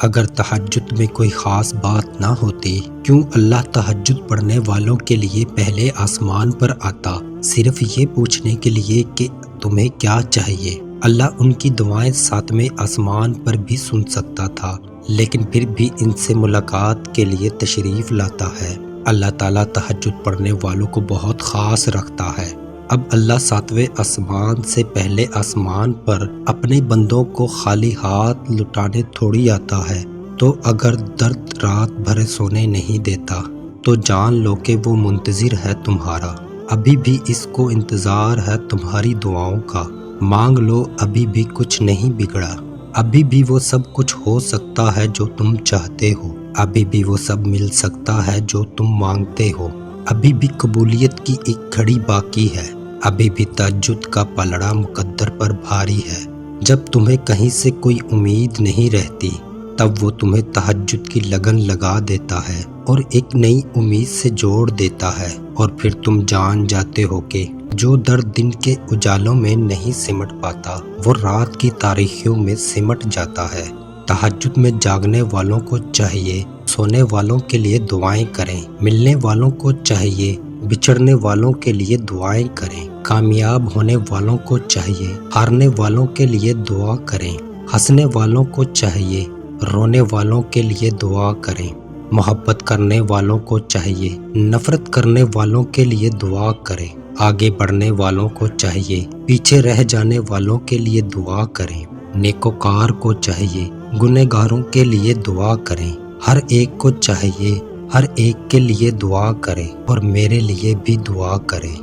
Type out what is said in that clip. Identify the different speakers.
Speaker 1: اگر تہجد میں کوئی خاص بات نہ ہوتی، کیوں اللہ تہجد پڑھنے والوں کے لیے پہلے آسمان پر آتا، صرف یہ پوچھنے کے لیے کہ تمہیں کیا چاہیے؟ اللہ ان کی دعائیں ساتویں آسمان پر بھی سن سکتا تھا، لیکن پھر بھی ان سے ملاقات کے لیے تشریف لاتا ہے۔ اللہ تعالیٰ تہجد پڑھنے والوں کو بہت خاص رکھتا ہے۔ اب اللہ ساتویں آسمان سے پہلے آسمان پر اپنے بندوں کو خالی ہاتھ لٹانے تھوڑی آتا ہے، تو اگر درد رات بھر سونے نہیں دیتا تو جان لو کہ وہ منتظر ہے تمہارا۔ ابھی بھی اس کو انتظار ہے تمہاری دعاؤں کا۔ مانگ لو، ابھی بھی کچھ نہیں بگڑا۔ ابھی بھی وہ سب کچھ ہو سکتا ہے جو تم چاہتے ہو۔ ابھی بھی وہ سب مل سکتا ہے جو تم مانگتے ہو۔ ابھی بھی قبولیت کی ایک گھڑی باقی ہے۔ ابھی بھی تہجد کا پلڑا مقدر پر بھاری ہے۔ جب تمہیں کہیں سے کوئی امید نہیں رہتی، تب وہ تمہیں تہجد کی لگن لگا دیتا ہے اور ایک نئی امید سے جوڑ دیتا ہے، اور پھر تم جان جاتے ہو کہ جو درد دن کے اجالوں میں نہیں سمٹ پاتا، وہ رات کی تاریکیوں میں سمٹ جاتا ہے۔ تہجد میں جاگنے والوں کو چاہیے سونے والوں کے لیے دعائیں کریں، ملنے والوں کو چاہیے بچھڑنے والوں کے لیے دعائیں کریں، کامیاب ہونے والوں کو چاہیے ہارنے والوں کے لیے دعا کریں، ہنسنے والوں کو چاہیے رونے والوں کے لیے دعا کریں، محبت کرنے والوں کو چاہیے نفرت کرنے والوں کے لیے دعا کریں، آگے بڑھنے والوں کو چاہیے پیچھے رہ جانے والوں کے لیے دعا کریں، نیکوکار کو چاہیے گنہگاروں کے لیے دعا کریں، ہر ایک کو چاہیے ہر ایک کے لیے دعا کریں، اور میرے لیے بھی دعا کریں۔